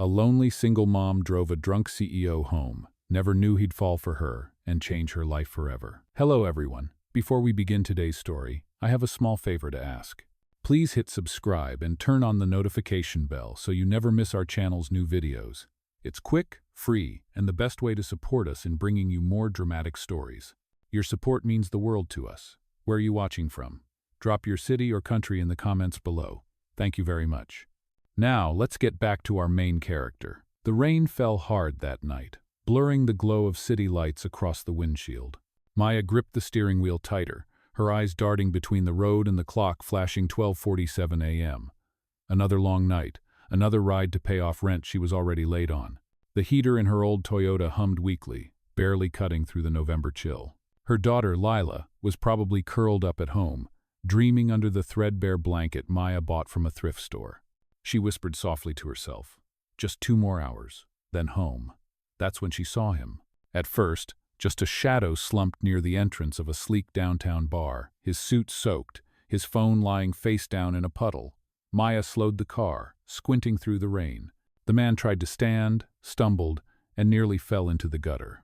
A lonely single mom drove a drunk CEO home, never knew he'd fall for her and change her life forever. Hello everyone. Before we begin today's story, I have a small favor to ask. Please hit subscribe and turn on the notification bell so you never miss our channel's new videos. It's quick, free, and the best way to support us in bringing you more dramatic stories. Your support means the world to us. Where are you watching from? Drop your city or country in the comments below. Thank you very much. Now, let's get back to our main character. The rain fell hard that night, blurring the glow of city lights across the windshield. Maya gripped the steering wheel tighter, her eyes darting between the road and the clock flashing 12:47 a.m. Another long night, another ride to pay off rent she was already late on. The heater in her old Toyota hummed weakly, barely cutting through the November chill. Her daughter, Lila, was probably curled up at home, dreaming under the threadbare blanket Maya bought from a thrift store. She whispered softly to herself, "Just 2 more hours, then home." That's when she saw him. At first, just a shadow slumped near the entrance of a sleek downtown bar, his suit soaked, his phone lying face down in a puddle. Maya slowed the car, squinting through the rain. The man tried to stand, stumbled, and nearly fell into the gutter.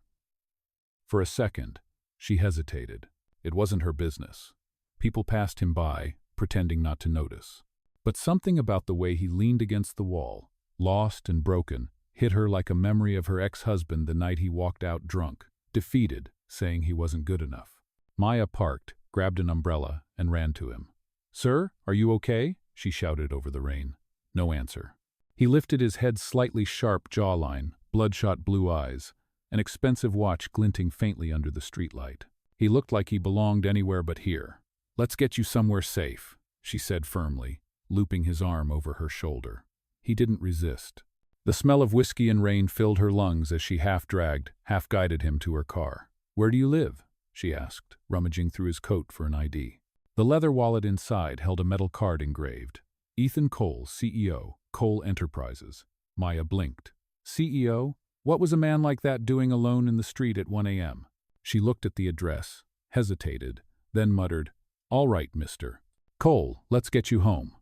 For a second, she hesitated. It wasn't her business. People passed him by, pretending not to notice. But something about the way he leaned against the wall, lost and broken, hit her like a memory of her ex-husband the night he walked out drunk, defeated, saying he wasn't good enough. Maya parked, grabbed an umbrella, and ran to him. "Sir, are you okay?" she shouted over the rain. No answer. He lifted his head's slightly sharp jawline, bloodshot blue eyes, an expensive watch glinting faintly under the streetlight. He looked like he belonged anywhere but here. "Let's get you somewhere safe," she said firmly, looping his arm over her shoulder. He didn't resist. The smell of whiskey and rain filled her lungs as she half-dragged, half-guided him to her car. "Where do you live?" she asked, rummaging through his coat for an ID. The leather wallet inside held a metal card engraved. "Ethan Cole, CEO, Cole Enterprises." Maya blinked. "CEO? What was a man like that doing alone in the street at 1 a.m.? She looked at the address, hesitated, then muttered, "All right, mister. Cole, let's get you home."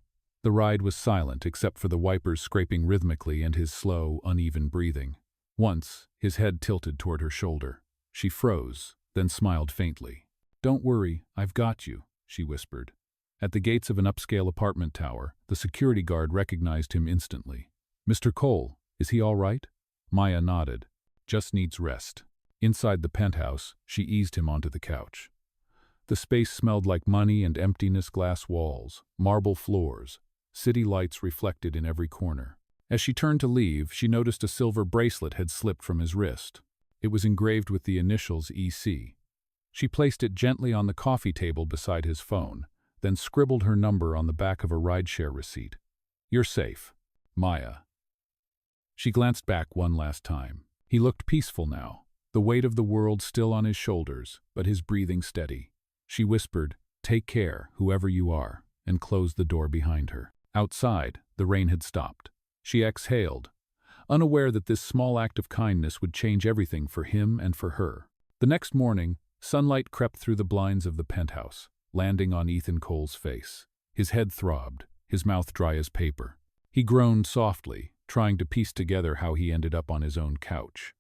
The ride was silent except for the wipers scraping rhythmically and his slow, uneven breathing. Once, his head tilted toward her shoulder. She froze, then smiled faintly. "Don't worry, I've got you," she whispered. At the gates of an upscale apartment tower, the security guard recognized him instantly. "Mr. Cole, is he all right?" Maya nodded. "Just needs rest." Inside the penthouse, she eased him onto the couch. The space smelled like money and emptiness, glass walls, marble floors, city lights reflected in every corner. As she turned to leave, she noticed a silver bracelet had slipped from his wrist. It was engraved with the initials EC. She placed it gently on the coffee table beside his phone, then scribbled her number on the back of a rideshare receipt. "You're safe, Maya." She glanced back one last time. He looked peaceful now, the weight of the world still on his shoulders, but his breathing steady. She whispered, "Take care, whoever you are," and closed the door behind her. Outside, the rain had stopped. She exhaled, unaware that this small act of kindness would change everything for him and for her. The next morning, sunlight crept through the blinds of the penthouse, landing on Ethan Cole's face. His head throbbed, his mouth dry as paper. He groaned softly, trying to piece together how he ended up on his own couch.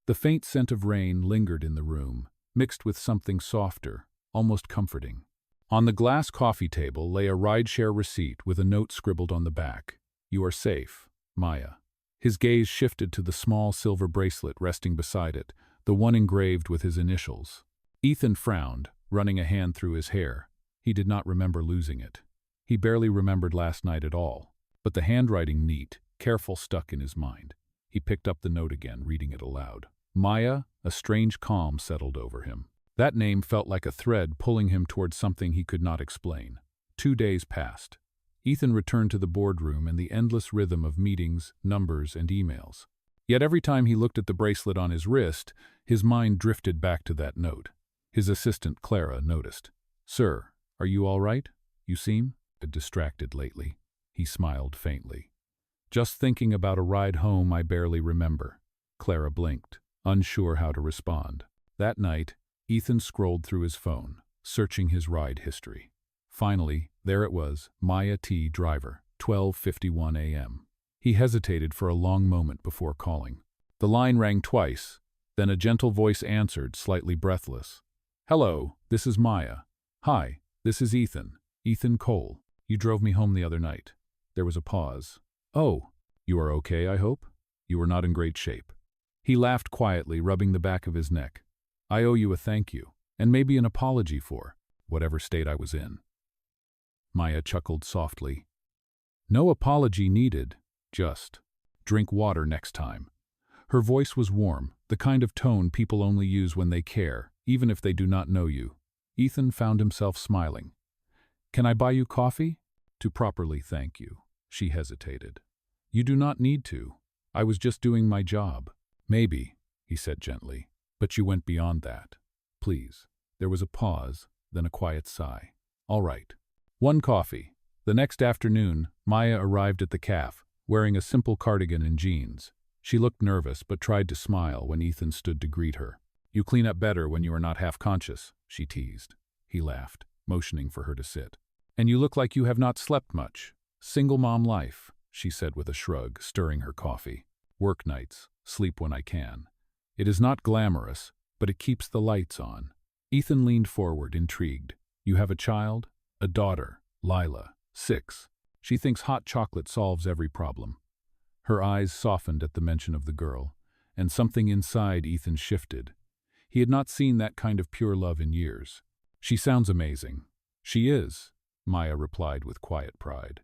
The faint scent of rain lingered in the room, mixed with something softer, almost comforting. On the glass coffee table lay a rideshare receipt with a note scribbled on the back. "You are safe, Maya." His gaze shifted to the small silver bracelet resting beside it, the one engraved with his initials. Ethan frowned, running a hand through his hair. He did not remember losing it. He barely remembered last night at all, but the handwriting neat, careful stuck in his mind. He picked up the note again, reading it aloud. Maya, a strange calm settled over him. That name felt like a thread pulling him towards something he could not explain. 2 days passed. Ethan returned to the boardroom and the endless rhythm of meetings, numbers, and emails. Yet every time he looked at the bracelet on his wrist, his mind drifted back to that note. His assistant, Clara, noticed. "Sir, are you all right? You seem distracted lately." He smiled faintly. "Just thinking about a ride home I barely remember." Clara blinked, unsure how to respond. That night, Ethan scrolled through his phone, searching his ride history. Finally, there it was, Maya T. Driver, 12:51 a.m. He hesitated for a long moment before calling. The line rang twice, then a gentle voice answered, slightly breathless. "Hello, this is Maya." "Hi, this is Ethan. Ethan Cole. You drove me home the other night." There was a pause. "Oh, you are okay, I hope? You were not in great shape." He laughed quietly, rubbing the back of his neck. "I owe you a thank you, and maybe an apology for whatever state I was in." Maya chuckled softly. "No apology needed, just drink water next time." Her voice was warm, the kind of tone people only use when they care, even if they do not know you. Ethan found himself smiling. "Can I buy you coffee?" "To properly thank you." She hesitated. "You do not need to. I was just doing my job." "Maybe," he said gently, "but you went beyond that. Please." There was a pause, then a quiet sigh. "All right. One coffee." The next afternoon, Maya arrived at the cafe, wearing a simple cardigan and jeans. She looked nervous but tried to smile when Ethan stood to greet her. "You clean up better when you are not half-conscious," she teased. He laughed, motioning for her to sit. "And you look like you have not slept much. Single mom life," she said with a shrug, stirring her coffee. "Work nights, sleep when I can. It is not glamorous, but it keeps the lights on." Ethan leaned forward, intrigued. "You have a child?" "A daughter, Lila, 6. She thinks hot chocolate solves every problem." Her eyes softened at the mention of the girl, and something inside Ethan shifted. He had not seen that kind of pure love in years. "She sounds amazing." "She is," Maya replied with quiet pride.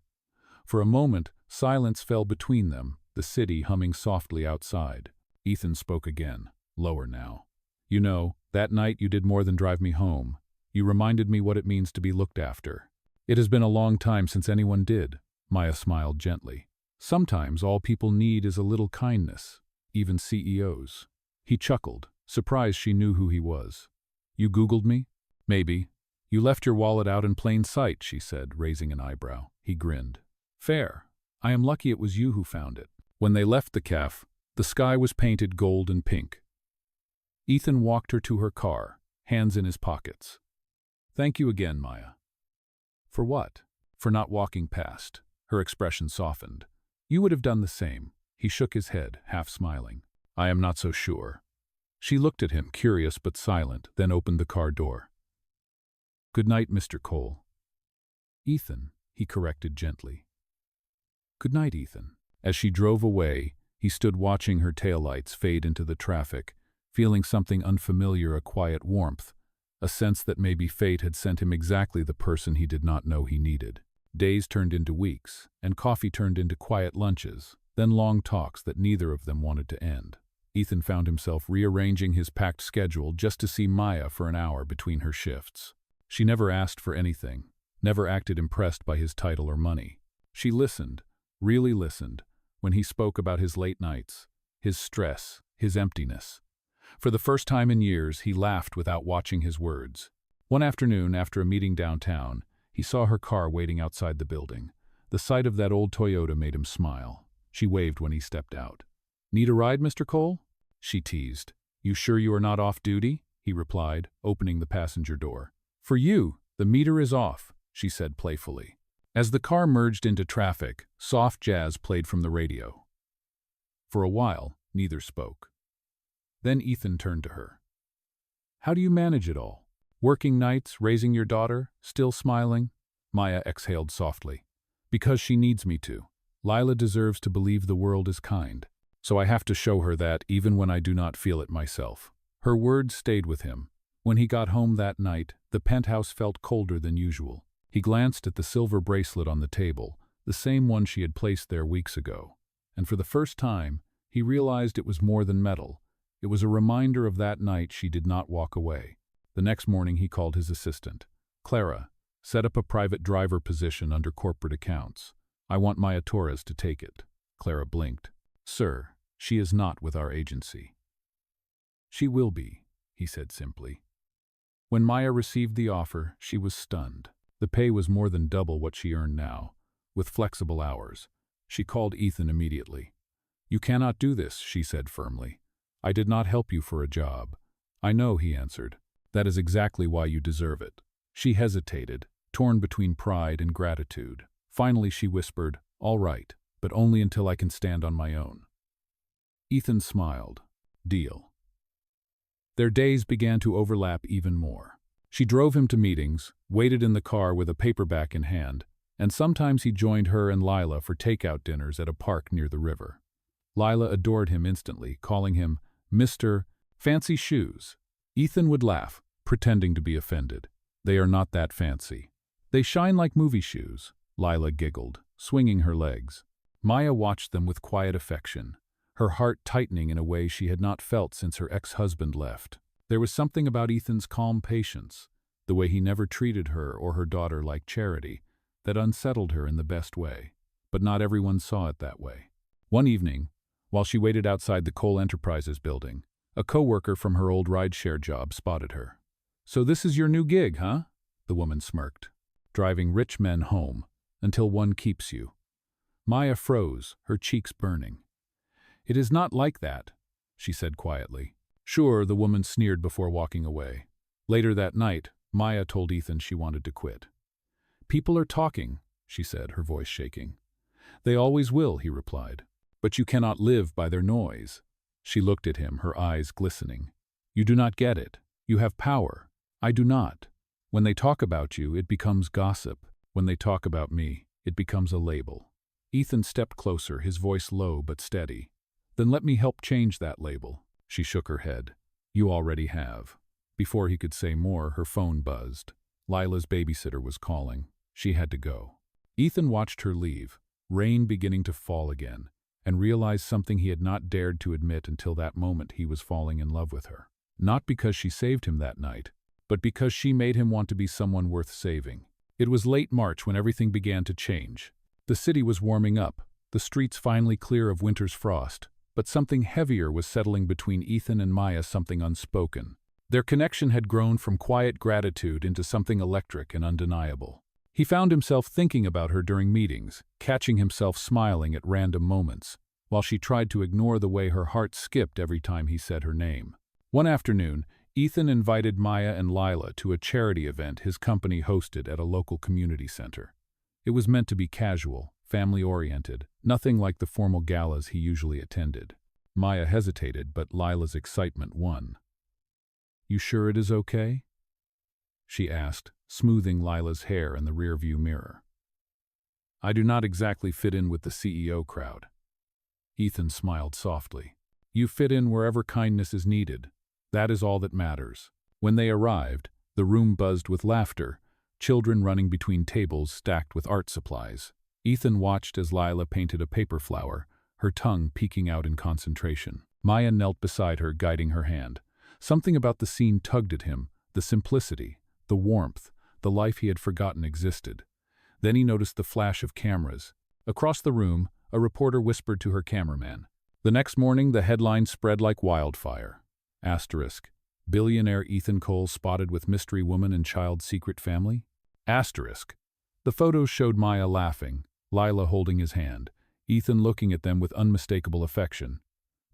For a moment, silence fell between them, the city humming softly outside. Ethan spoke again, lower now. "You know, that night you did more than drive me home. You reminded me what it means to be looked after." "It has been a long time since anyone did," Maya smiled gently. "Sometimes all people need is a little kindness, even CEOs." He chuckled, surprised she knew who he was. "You Googled me?" "Maybe." "You left your wallet out in plain sight," she said, raising an eyebrow. He grinned. "Fair. I am lucky it was you who found it." When they left the cafe, the sky was painted gold and pink. Ethan walked her to her car, hands in his pockets. "Thank you again, Maya." "For what?" "For not walking past." Her expression softened. "You would have done the same." He shook his head, half smiling. "I am not so sure." She looked at him, curious but silent, then opened the car door. "Good night, Mr. Cole." "Ethan," he corrected gently. "Good night, Ethan." As she drove away, he stood watching her taillights fade into the traffic, feeling something unfamiliar, a quiet warmth, a sense that maybe fate had sent him exactly the person he did not know he needed. Days turned into weeks, and coffee turned into quiet lunches, then long talks that neither of them wanted to end. Ethan found himself rearranging his packed schedule just to see Maya for an hour between her shifts. She never asked for anything, never acted impressed by his title or money. She listened, really listened, when he spoke about his late nights, his stress, his emptiness. For the first time in years, he laughed without watching his words. One afternoon, after a meeting downtown, he saw her car waiting outside the building. The sight of that old Toyota made him smile. She waved when he stepped out. "Need a ride, Mr. Cole?" she teased. "You sure you are not off duty?" he replied, opening the passenger door. "For you, the meter is off," she said playfully. As the car merged into traffic, soft jazz played from the radio. For a while, neither spoke. Then Ethan turned to her. "How do you manage it all? Working nights, raising your daughter, still smiling?" Maya exhaled softly. "Because she needs me to. Lila deserves to believe the world is kind. So I have to show her that even when I do not feel it myself." Her words stayed with him. When he got home that night, the penthouse felt colder than usual. He glanced at the silver bracelet on the table, the same one she had placed there weeks ago. And for the first time, he realized it was more than metal. It was a reminder of that night she did not walk away. The next morning he called his assistant. "Clara, set up a private driver position under corporate accounts. I want Maya Torres to take it." Clara blinked. "Sir, she is not with our agency." "She will be," he said simply. When Maya received the offer, she was stunned. The pay was more than double what she earned now, with flexible hours. She called Ethan immediately. "You cannot do this," she said firmly. "I did not help you for a job." "I know," he answered. "That is exactly why you deserve it." She hesitated, torn between pride and gratitude. Finally she whispered, "All right, but only until I can stand on my own." Ethan smiled. Deal. Their days began to overlap even more. She drove him to meetings, waited in the car with a paperback in hand, and sometimes he joined her and Lila for takeout dinners at a park near the river. Lila adored him instantly, calling him Mr. Fancy Shoes. Ethan would laugh, pretending to be offended. "They are not that fancy. They shine like movie shoes," Lila giggled, swinging her legs. Maya watched them with quiet affection, her heart tightening in a way she had not felt since her ex-husband left. There was something about Ethan's calm patience, the way he never treated her or her daughter like charity, that unsettled her in the best way. But not everyone saw it that way. One evening, while she waited outside the Cole Enterprises building, a coworker from her old rideshare job spotted her. "So this is your new gig, huh?" the woman smirked. "Driving rich men home, until one keeps you." Maya froze, her cheeks burning. "It is not like that," she said quietly. "Sure," the woman sneered before walking away. Later that night, Maya told Ethan she wanted to quit. "People are talking," she said, her voice shaking. "They always will," he replied. "But you cannot live by their noise." She looked at him, her eyes glistening. "You do not get it. You have power. I do not. When they talk about you, it becomes gossip. When they talk about me, it becomes a label." Ethan stepped closer, his voice low but steady. "Then let me help change that label." She shook her head. "You already have." Before he could say more, her phone buzzed. Lila's babysitter was calling. She had to go. Ethan watched her leave, rain beginning to fall again, and realized something he had not dared to admit until that moment: he was falling in love with her. Not because she saved him that night, but because she made him want to be someone worth saving. It was late March when everything began to change. The city was warming up, the streets finally clear of winter's frost, but something heavier was settling between Ethan and Maya, something unspoken. Their connection had grown from quiet gratitude into something electric and undeniable. He found himself thinking about her during meetings, catching himself smiling at random moments, while she tried to ignore the way her heart skipped every time he said her name. One afternoon, Ethan invited Maya and Lila to a charity event his company hosted at a local community center. It was meant to be casual, family-oriented, nothing like the formal galas he usually attended. Maya hesitated, but Lila's excitement won. "You sure it is okay?" she asked, smoothing Lila's hair in the rearview mirror. "I do not exactly fit in with the CEO crowd." Ethan smiled softly. "You fit in wherever kindness is needed. That is all that matters." When they arrived, the room buzzed with laughter, children running between tables stacked with art supplies. Ethan watched as Lila painted a paper flower, her tongue peeking out in concentration. Maya knelt beside her, guiding her hand. Something about the scene tugged at him, the simplicity, the warmth, the life he had forgotten existed. Then he noticed the flash of cameras. Across the room, a reporter whispered to her cameraman. The next morning, the headline spread like wildfire. Asterisk. Billionaire Ethan Cole spotted with mystery woman and child secret family? Asterisk. The photos showed Maya laughing, Lila holding his hand, Ethan looking at them with unmistakable affection.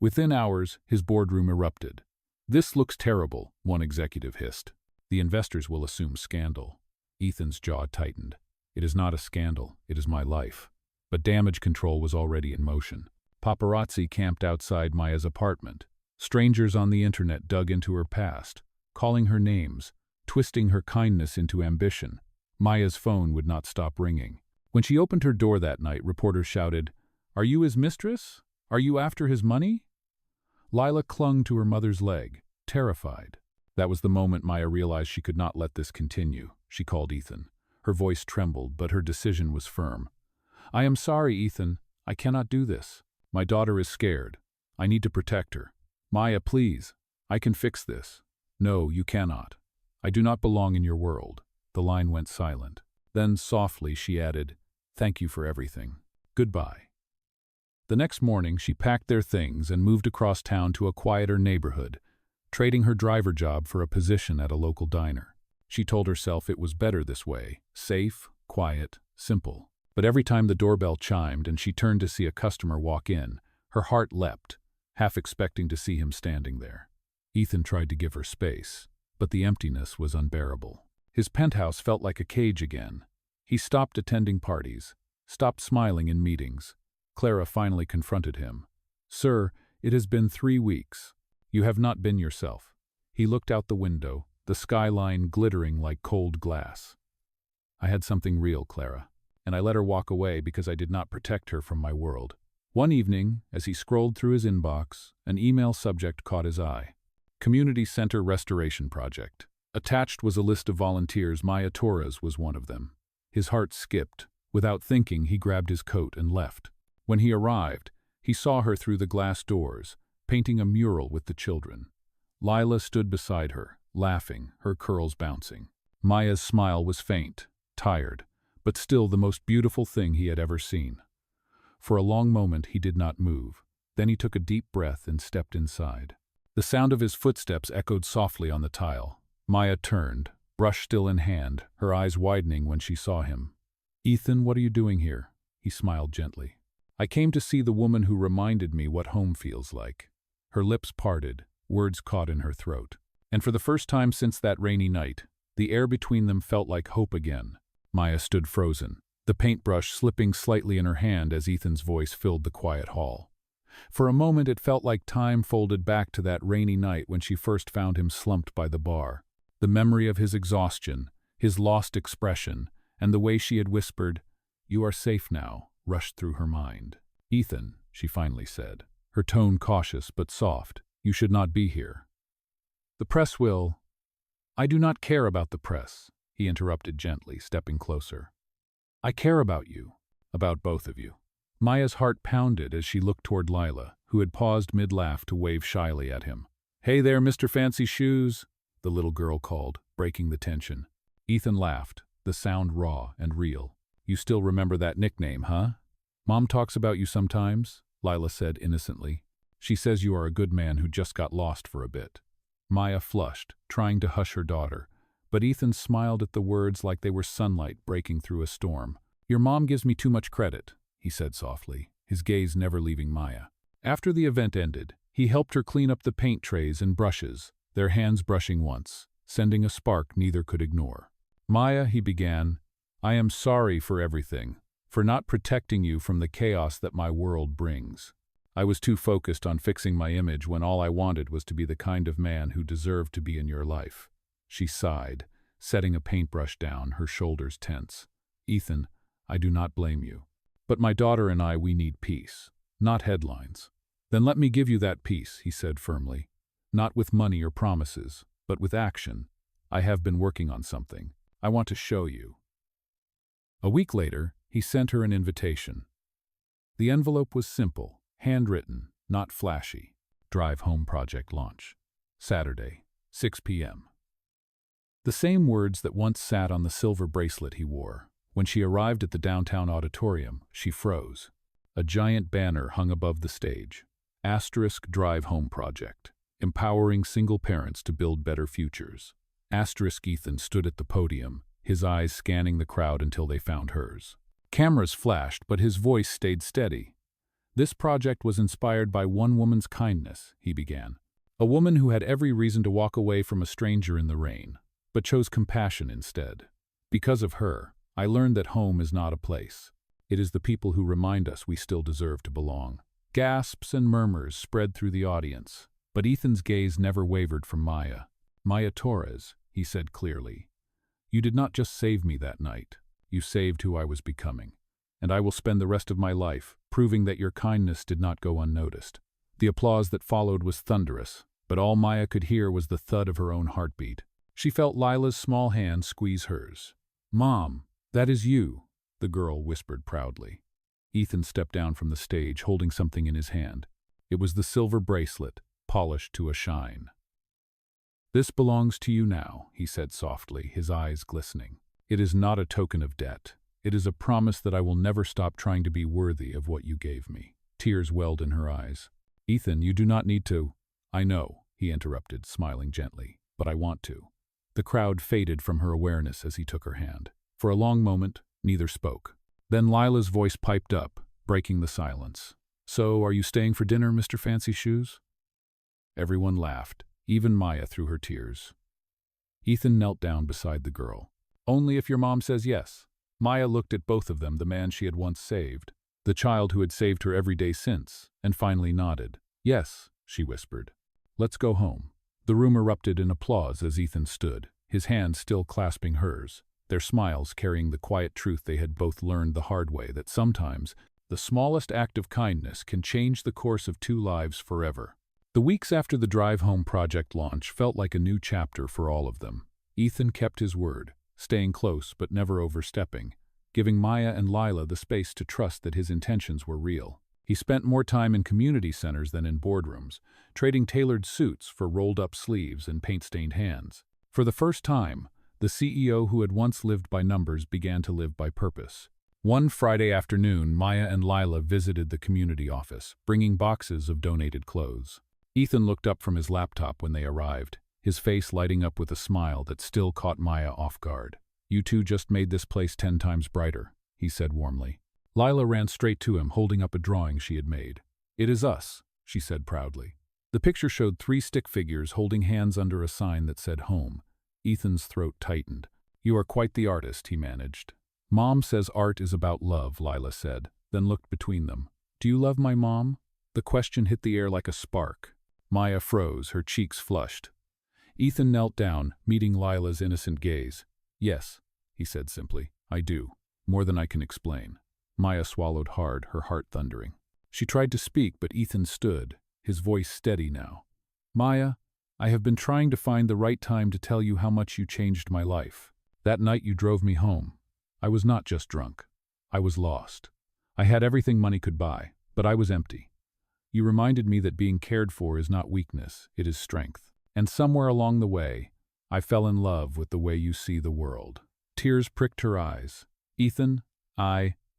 Within hours, his boardroom erupted. "This looks terrible," one executive hissed. "The investors will assume scandal." Ethan's jaw tightened. "It is not a scandal, it is my life." But damage control was already in motion. Paparazzi camped outside Maya's apartment. Strangers on the internet dug into her past, calling her names, twisting her kindness into ambition. Maya's phone would not stop ringing. When she opened her door that night, reporters shouted, "Are you his mistress? Are you after his money?" Lila clung to her mother's leg, terrified. That was the moment Maya realized she could not let this continue. She called Ethan. Her voice trembled, but her decision was firm. "I am sorry, Ethan. I cannot do this. My daughter is scared. I need to protect her. Maya, please. I can fix this." "No, you cannot. I do not belong in your world." The line went silent. Then, softly, she added, "Thank you for everything. Goodbye." The next morning, she packed their things and moved across town to a quieter neighborhood, trading her driver job for a position at a local diner. She told herself it was better this way, safe, quiet, simple. But every time the doorbell chimed and she turned to see a customer walk in, her heart leapt, half expecting to see him standing there. Ethan tried to give her space, but the emptiness was unbearable. His penthouse felt like a cage again. He stopped attending parties, stopped smiling in meetings, Clara finally confronted him. "Sir, it has been 3 weeks. You have not been yourself." He looked out the window, the skyline glittering like cold glass. "I had something real, Clara, and I let her walk away because I did not protect her from my world." One evening, as he scrolled through his inbox, an email subject caught his eye. Community Center Restoration Project. Attached was a list of volunteers. Maya Torres was one of them. His heart skipped. Without thinking, he grabbed his coat and left. When he arrived, he saw her through the glass doors, painting a mural with the children. Lila stood beside her, laughing, her curls bouncing. Maya's smile was faint, tired, but still the most beautiful thing he had ever seen. For a long moment he did not move. Then he took a deep breath and stepped inside. The sound of his footsteps echoed softly on the tile. Maya turned, brush still in hand, her eyes widening when she saw him. "Ethan, what are you doing here?" He smiled gently. "I came to see the woman who reminded me what home feels like." Her lips parted, words caught in her throat. And for the first time since that rainy night, the air between them felt like hope again. Maya stood frozen, the paintbrush slipping slightly in her hand as Ethan's voice filled the quiet hall. For a moment it felt like time folded back to that rainy night when she first found him slumped by the bar. The memory of his exhaustion, his lost expression, and the way she had whispered, "You are safe now," rushed through her mind. "Ethan," she finally said, her tone cautious but soft, "you should not be here. The press will—" "I do not care about the press," he interrupted gently, stepping closer. "I care about you, about both of you." Maya's heart pounded as she looked toward Lila, who had paused mid-laugh to wave shyly at him. "Hey there, Mr. Fancy Shoes," the little girl called, breaking the tension. Ethan laughed, the sound raw and real. "You still remember that nickname, huh?" "Mom talks about you sometimes," Lila said innocently. "She says you are a good man who just got lost for a bit." Maya flushed, trying to hush her daughter, but Ethan smiled at the words like they were sunlight breaking through a storm. "Your mom gives me too much credit," he said softly, his gaze never leaving Maya. After the event ended, he helped her clean up the paint trays and brushes, their hands brushing once, sending a spark neither could ignore. "Maya," he began, "I am sorry for everything, for not protecting you from the chaos that my world brings. I was too focused on fixing my image when all I wanted was to be the kind of man who deserved to be in your life." She sighed, setting a paintbrush down, her shoulders tense. "Ethan, I do not blame you. But my daughter and I, we need peace, not headlines." "Then let me give you that peace," he said firmly. "Not with money or promises, but with action. I have been working on something. I want to show you." A week later, he sent her an invitation. The envelope was simple, handwritten, not flashy. "Drive Home Project launch. Saturday, 6 p.m. The same words that once sat on the silver bracelet he wore. When she arrived at the downtown auditorium, she froze. A giant banner hung above the stage. *Drive Home Project. Empowering single parents to build better futures. Ethan stood at the podium, his eyes scanning the crowd until they found hers. Cameras flashed, but his voice stayed steady. "This project was inspired by one woman's kindness," he began. "A woman who had every reason to walk away from a stranger in the rain, but chose compassion instead. Because of her, I learned that home is not a place. It is the people who remind us we still deserve to belong." Gasps and murmurs spread through the audience, but Ethan's gaze never wavered from Maya. "Maya Torres," he said clearly, "you did not just save me that night. You saved who I was becoming. And I will spend the rest of my life proving that your kindness did not go unnoticed." The applause that followed was thunderous, but all Maya could hear was the thud of her own heartbeat. She felt Lila's small hand squeeze hers. "Mom, that is you," the girl whispered proudly. Ethan stepped down from the stage, holding something in his hand. It was the silver bracelet, polished to a shine. "This belongs to you now," he said softly, his eyes glistening. "It is not a token of debt. It is a promise that I will never stop trying to be worthy of what you gave me." Tears welled in her eyes. "Ethan, you do not need to—" "I know," he interrupted, smiling gently, "but I want to." The crowd faded from her awareness as he took her hand. For a long moment, neither spoke. Then Lila's voice piped up, breaking the silence. "So, are you staying for dinner, Mr. Fancy Shoes?" Everyone laughed, even Maya through her tears. Ethan knelt down beside the girl. "Only if your mom says yes." Maya looked at both of them, the man she had once saved, the child who had saved her every day since, and finally nodded. "Yes," she whispered. "Let's go home." The room erupted in applause as Ethan stood, his hands still clasping hers, their smiles carrying the quiet truth they had both learned the hard way, that sometimes the smallest act of kindness can change the course of two lives forever. The weeks after the Drive Home project launch felt like a new chapter for all of them. Ethan kept his word, staying close but never overstepping, giving Maya and Lila the space to trust that his intentions were real. He spent more time in community centers than in boardrooms, trading tailored suits for rolled-up sleeves and paint-stained hands. For the first time, the CEO who had once lived by numbers began to live by purpose. One Friday afternoon, Maya and Lila visited the community office, bringing boxes of donated clothes. Ethan looked up from his laptop when they arrived, his face lighting up with a smile that still caught Maya off guard. "You two just made this place 10 times brighter," he said warmly. Lila ran straight to him, holding up a drawing she had made. "It is us," she said proudly. The picture showed 3 stick figures holding hands under a sign that said home. Ethan's throat tightened. "You are quite the artist," he managed. "Mom says art is about love," Lila said, then looked between them. "Do you love my mom?" The question hit the air like a spark. Maya froze, her cheeks flushed. Ethan knelt down, meeting Lila's innocent gaze. "Yes," he said simply. "I do. More than I can explain." Maya swallowed hard, her heart thundering. She tried to speak, but Ethan stood, his voice steady now. "Maya, I have been trying to find the right time to tell you how much you changed my life. That night you drove me home. I was not just drunk. I was lost. I had everything money could buy, but I was empty. You reminded me that being cared for is not weakness, it is strength. And somewhere along the way, I fell in love with the way you see the world." Tears pricked her eyes. "Ethan,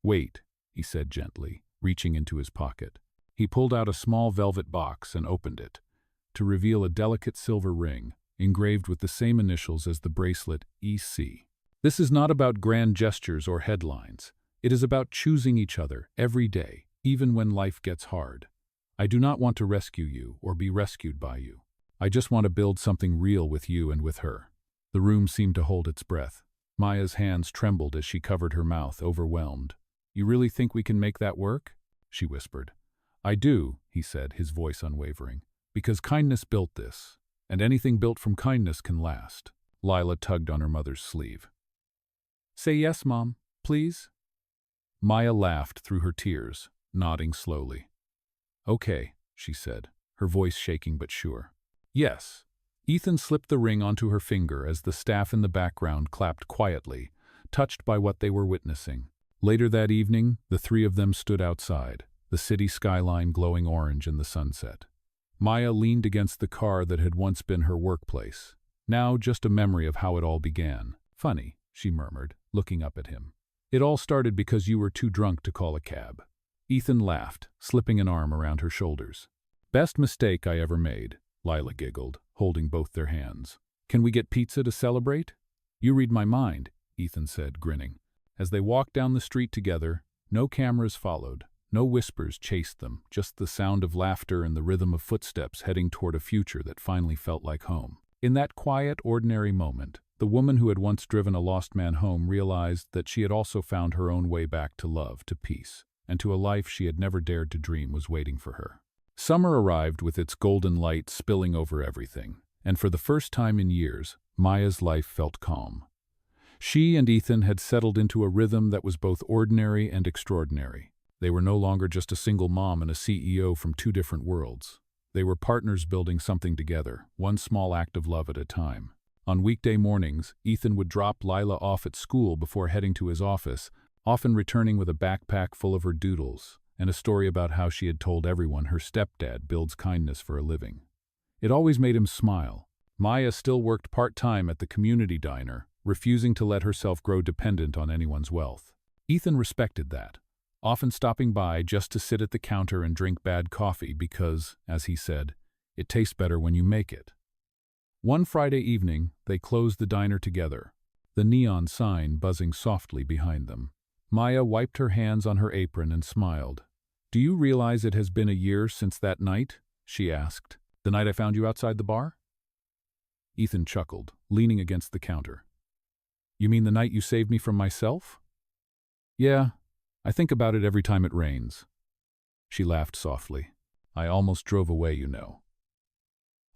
Wait," he said gently, reaching into his pocket. He pulled out a small velvet box and opened it, to reveal a delicate silver ring, engraved with the same initials as the bracelet EC. "This is not about grand gestures or headlines. It is about choosing each other every day, even when life gets hard. I do not want to rescue you or be rescued by you. I just want to build something real with you and with her." The room seemed to hold its breath. Maya's hands trembled as she covered her mouth, overwhelmed. "You really think we can make that work?" she whispered. "I do," he said, his voice unwavering. "Because kindness built this, and anything built from kindness can last." Lila tugged on her mother's sleeve. "Say yes, Mom, please." Maya laughed through her tears, nodding slowly. "Okay," she said, her voice shaking but sure. "Yes." Ethan slipped the ring onto her finger as the staff in the background clapped quietly, touched by what they were witnessing. Later that evening, the 3 of them stood outside, the city skyline glowing orange in the sunset. Maya leaned against the car that had once been her workplace, now just a memory of how it all began. "Funny," she murmured, looking up at him. "It all started because you were too drunk to call a cab." Ethan laughed, slipping an arm around her shoulders. "Best mistake I ever made," Lila giggled, holding both their hands. "Can we get pizza to celebrate?" "You read my mind," Ethan said, grinning. As they walked down the street together, no cameras followed, no whispers chased them, just the sound of laughter and the rhythm of footsteps heading toward a future that finally felt like home. In that quiet, ordinary moment, the woman who had once driven a lost man home realized that she had also found her own way back to love, to peace, and to a life she had never dared to dream was waiting for her. Summer arrived with its golden light spilling over everything, and for the first time in years, Maya's life felt calm. She and Ethan had settled into a rhythm that was both ordinary and extraordinary. They were no longer just a single mom and a CEO from 2 different worlds. They were partners building something together, one small act of love at a time. On weekday mornings, Ethan would drop Lila off at school before heading to his office, often returning with a backpack full of her doodles, and a story about how she had told everyone her stepdad builds kindness for a living. It always made him smile. Maya still worked part-time at the community diner, refusing to let herself grow dependent on anyone's wealth. Ethan respected that, often stopping by just to sit at the counter and drink bad coffee because, as he said, it tastes better when you make it. One Friday evening, they closed the diner together, the neon sign buzzing softly behind them. Maya wiped her hands on her apron and smiled. "Do you realize it has been a year since that night?" she asked. "The night I found you outside the bar?" Ethan chuckled, leaning against the counter. "You mean the night you saved me from myself?" "Yeah, I think about it every time it rains. She laughed softly. I almost drove away, you know.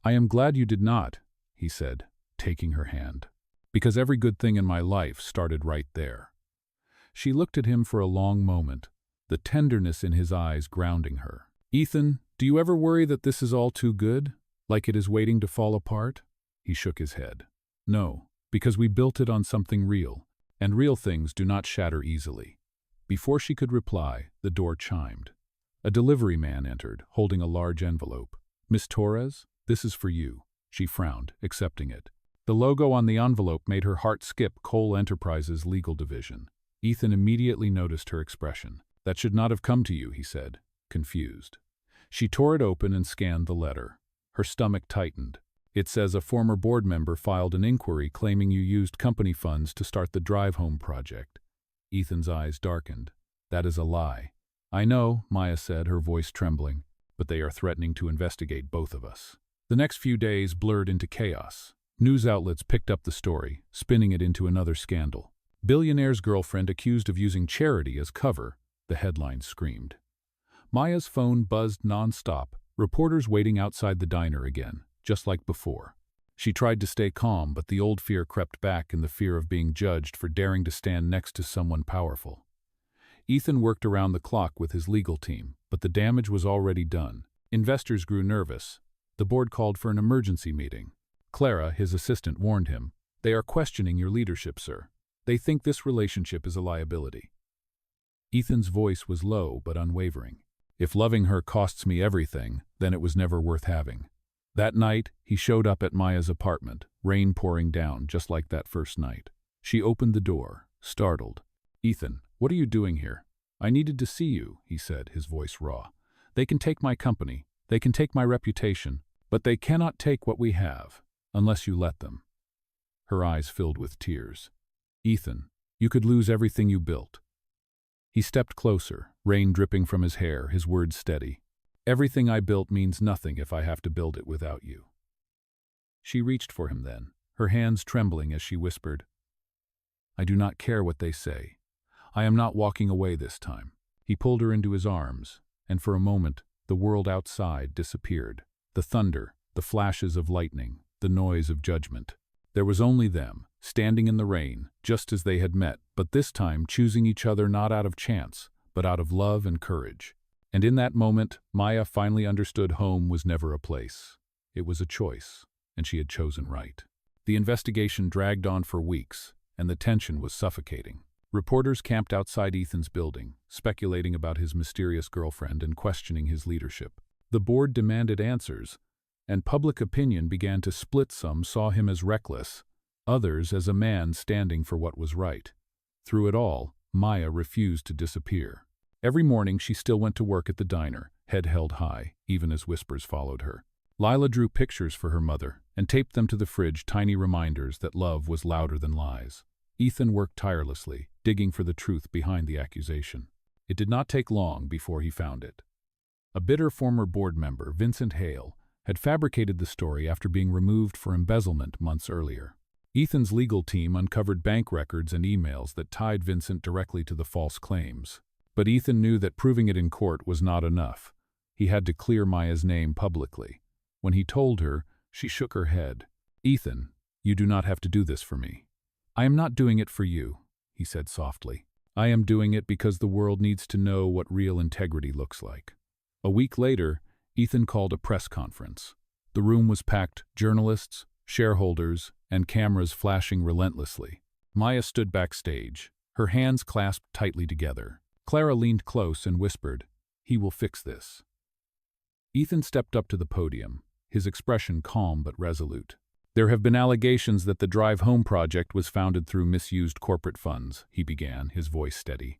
I am glad you did not, he said, taking her hand, because every good thing in my life started right there. She looked at him for a long moment, the tenderness in his eyes grounding her. Ethan, do you ever worry that this is all too good, like it is waiting to fall apart? He shook his head. No, because we built it on something real, and real things do not shatter easily. Before she could reply, the door chimed. A delivery man entered, holding a large envelope. Miss Torres, this is for you. She frowned, accepting it. The logo on the envelope made her heart skip. Cole Enterprises Legal Division. Ethan immediately noticed her expression. That should not have come to you, he said, confused. She tore it open and scanned the letter. Her stomach tightened. It says a former board member filed an inquiry claiming you used company funds to start the drive home project. Ethan's eyes darkened. That is a lie. I know, Maya said, her voice trembling, but they are threatening to investigate both of us. The next few days blurred into chaos. News outlets picked up the story, spinning it into another scandal. Billionaire's girlfriend accused of using charity as cover, the headline screamed. Maya's phone buzzed nonstop, reporters waiting outside the diner again, just like before. She tried to stay calm, but the old fear crept back in the fear of being judged for daring to stand next to someone powerful. Ethan worked around the clock with his legal team, but the damage was already done. Investors grew nervous. The board called for an emergency meeting. Clara, his assistant, warned him, "They are questioning your leadership, sir. They think this relationship is a liability." Ethan's voice was low but unwavering. If loving her costs me everything, then it was never worth having. That night, he showed up at Maya's apartment, rain pouring down just like that first night. She opened the door, startled. "Ethan, what are you doing here?" "I needed to see you," he said, his voice raw. "They can take my company, they can take my reputation, but they cannot take what we have, unless you let them." Her eyes filled with tears. "Ethan, you could lose everything you built." He stepped closer, rain dripping from his hair, his words steady. "Everything I built means nothing if I have to build it without you." She reached for him then, her hands trembling as she whispered, "I do not care what they say. I am not walking away this time." He pulled her into his arms, and for a moment, the world outside disappeared. The thunder, the flashes of lightning, the noise of judgment. There was only them, standing in the rain, just as they had met, but this time choosing each other not out of chance, but out of love and courage. And in that moment, Maya finally understood home was never a place. It was a choice, and she had chosen right. The investigation dragged on for weeks, and the tension was suffocating. Reporters camped outside Ethan's building, speculating about his mysterious girlfriend and questioning his leadership. The board demanded answers, and public opinion began to split. Some saw him as reckless, others as a man standing for what was right. Through it all, Maya refused to disappear. Every morning she still went to work at the diner, head held high, even as whispers followed her. Lila drew pictures for her mother and taped them to the fridge, tiny reminders that love was louder than lies. Ethan worked tirelessly, digging for the truth behind the accusation. It did not take long before he found it. A bitter former board member, Vincent Hale, had fabricated the story after being removed for embezzlement months earlier. Ethan's legal team uncovered bank records and emails that tied Vincent directly to the false claims. But Ethan knew that proving it in court was not enough. He had to clear Maya's name publicly. When he told her, she shook her head. "Ethan, you do not have to do this for me." "I am not doing it for you," he said softly. "I am doing it because the world needs to know what real integrity looks like." A week later, Ethan called a press conference. The room was packed, journalists, shareholders, and cameras flashing relentlessly. Maya stood backstage, her hands clasped tightly together. Clara leaned close and whispered, "He will fix this." Ethan stepped up to the podium, his expression calm but resolute. "There have been allegations that the Drive Home project was founded through misused corporate funds," he began, his voice steady.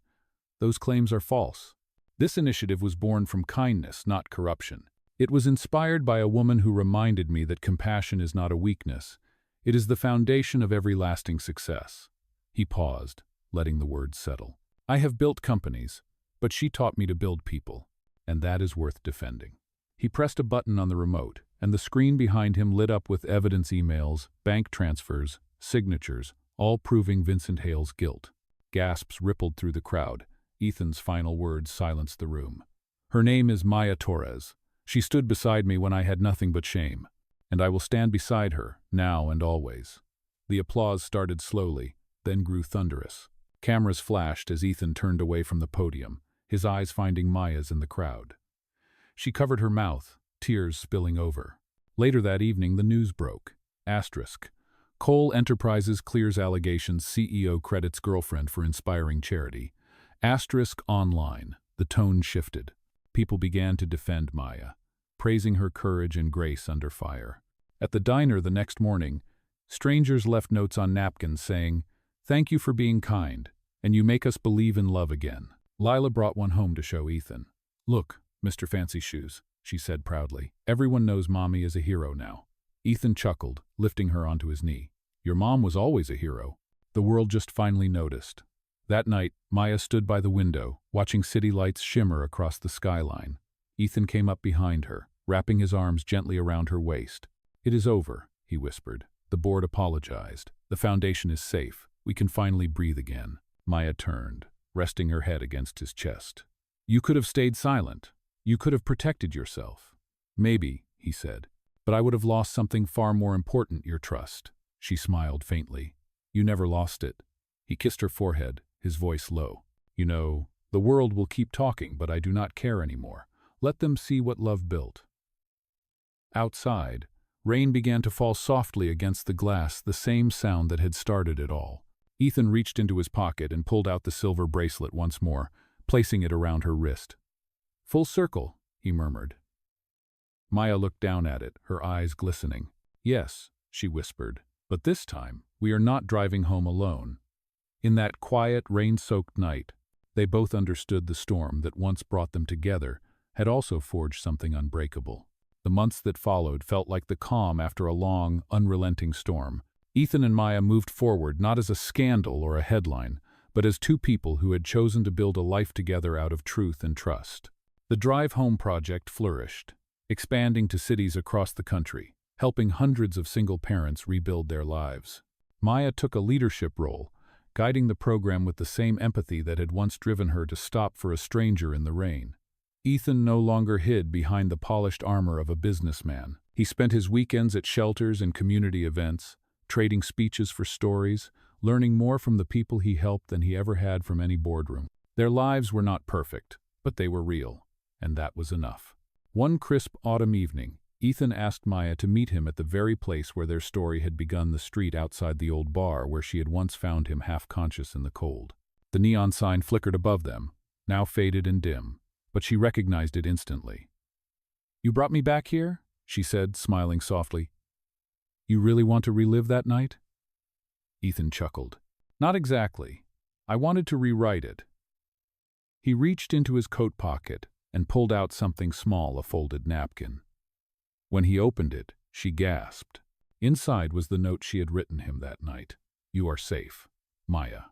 "Those claims are false. This initiative was born from kindness, not corruption. It was inspired by a woman who reminded me that compassion is not a weakness. It is the foundation of every lasting success." He paused, letting the words settle. "I have built companies, but she taught me to build people, and that is worth defending." He pressed a button on the remote, and the screen behind him lit up with evidence emails, bank transfers, signatures, all proving Vincent Hale's guilt. Gasps rippled through the crowd, Ethan's final words silenced the room. Her name is Maya Torres. She stood beside me when I had nothing but shame, and I will stand beside her, now and always. The applause started slowly, then grew thunderous. Cameras flashed as Ethan turned away from the podium, his eyes finding Maya's in the crowd. She covered her mouth, tears spilling over. Later that evening, the news broke. Asterisk. Cole Enterprises clears allegations CEO credits girlfriend for inspiring charity. Asterisk online. The tone shifted. People began to defend Maya, praising her courage and grace under fire. At the diner the next morning, strangers left notes on napkins saying, "Thank you for being kind, and you make us believe in love again." Lila brought one home to show Ethan. "Look, Mr. Fancy Shoes," she said proudly. "Everyone knows Mommy is a hero now." Ethan chuckled, lifting her onto his knee. "Your mom was always a hero. The world just finally noticed." That night, Maya stood by the window, watching city lights shimmer across the skyline. Ethan came up behind her, wrapping his arms gently around her waist. "It is over," he whispered. "The board apologized. The foundation is safe. We can finally breathe again." Maya turned, resting her head against his chest. "You could have stayed silent. You could have protected yourself." "Maybe," he said, "but I would have lost something far more important, your trust." She smiled faintly. "You never lost it." He kissed her forehead, his voice low. "You know, the world will keep talking, but I do not care anymore. Let them see what love built." Outside, rain began to fall softly against the glass, the same sound that had started it all. Ethan reached into his pocket and pulled out the silver bracelet once more, placing it around her wrist. "Full circle," he murmured. Maya looked down at it, her eyes glistening. "Yes," she whispered, "but this time, we are not driving home alone." In that quiet, rain-soaked night, they both understood the storm that once brought them together had also forged something unbreakable. The months that followed felt like the calm after a long, unrelenting storm. Ethan and Maya moved forward not as a scandal or a headline, but as two people who had chosen to build a life together out of truth and trust. The Drive Home project flourished, expanding to cities across the country, helping hundreds of single parents rebuild their lives. Maya took a leadership role, guiding the program with the same empathy that had once driven her to stop for a stranger in the rain. Ethan no longer hid behind the polished armor of a businessman. He spent his weekends at shelters and community events, trading speeches for stories, learning more from the people he helped than he ever had from any boardroom. Their lives were not perfect, but they were real, and that was enough. One crisp autumn evening, Ethan asked Maya to meet him at the very place where their story had begun, the street outside the old bar where she had once found him half-conscious in the cold. The neon sign flickered above them, now faded and dim, but she recognized it instantly. "You brought me back here?" she said, smiling softly. "You really want to relive that night?" Ethan chuckled. "Not exactly. I wanted to rewrite it." He reached into his coat pocket and pulled out something small, a folded napkin. When he opened it, she gasped. Inside was the note she had written him that night. "You are safe, Maya."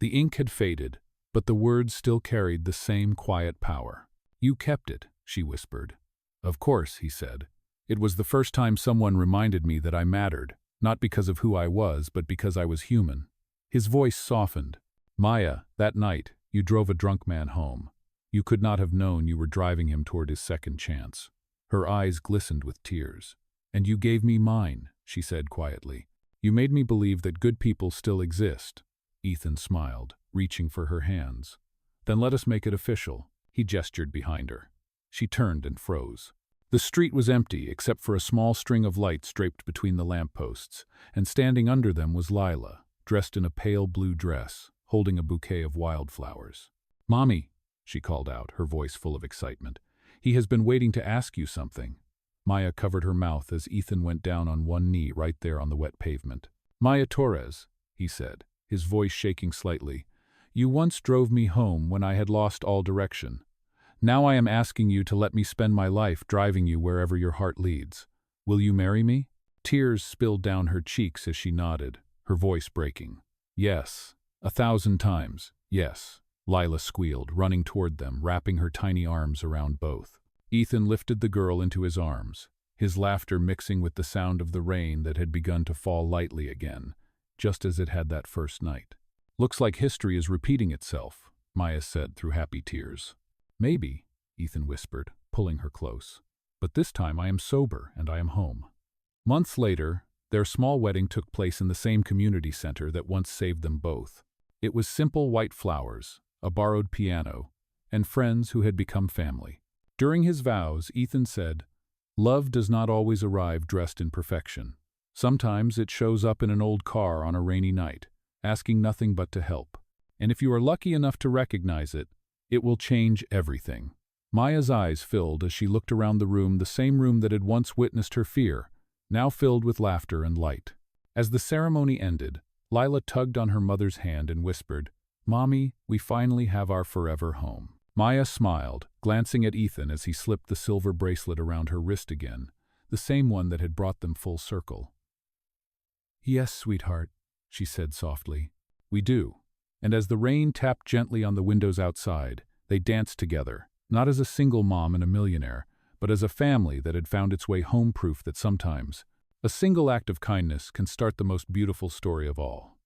The ink had faded, but the words still carried the same quiet power. "You kept it," she whispered. "Of course," he said. "It was the first time someone reminded me that I mattered, not because of who I was, but because I was human." His voice softened. "Maya, that night, you drove a drunk man home. You could not have known you were driving him toward his second chance." Her eyes glistened with tears. "And you gave me mine," she said quietly. "You made me believe that good people still exist." Ethan smiled, reaching for her hands. "Then let us make it official." He gestured behind her. She turned and froze. The street was empty except for a small string of lights draped between the lampposts, and standing under them was Lila, dressed in a pale blue dress, holding a bouquet of wildflowers. "Mommy," she called out, her voice full of excitement. "He has been waiting to ask you something." Maya covered her mouth as Ethan went down on one knee right there on the wet pavement. "Maya Torres," he said, his voice shaking slightly, "you once drove me home when I had lost all direction. Now I am asking you to let me spend my life driving you wherever your heart leads. Will you marry me?" Tears spilled down her cheeks as she nodded, her voice breaking. "Yes, 1,000 times, yes." Lila squealed, running toward them, wrapping her tiny arms around both. Ethan lifted the girl into his arms, his laughter mixing with the sound of the rain that had begun to fall lightly again, just as it had that first night. "Looks like history is repeating itself," Maya said through happy tears. Maybe, Ethan whispered, pulling her close. But this time I am sober and I am home. Months later, their small wedding took place in the same community center that once saved them both. It was simple white flowers, a borrowed piano, and friends who had become family. During his vows, Ethan said, "Love does not always arrive dressed in perfection. Sometimes it shows up in an old car on a rainy night, asking nothing but to help. And if you are lucky enough to recognize it, it will change everything." Maya's eyes filled as she looked around the room, the same room that had once witnessed her fear, now filled with laughter and light. As the ceremony ended, Lila tugged on her mother's hand and whispered, "Mommy, we finally have our forever home." Maya smiled, glancing at Ethan as he slipped the silver bracelet around her wrist again, the same one that had brought them full circle. "Yes, sweetheart," she said softly. "We do." And as the rain tapped gently on the windows outside, they danced together, not as a single mom and a millionaire, but as a family that had found its way home, proof that sometimes a single act of kindness can start the most beautiful story of all.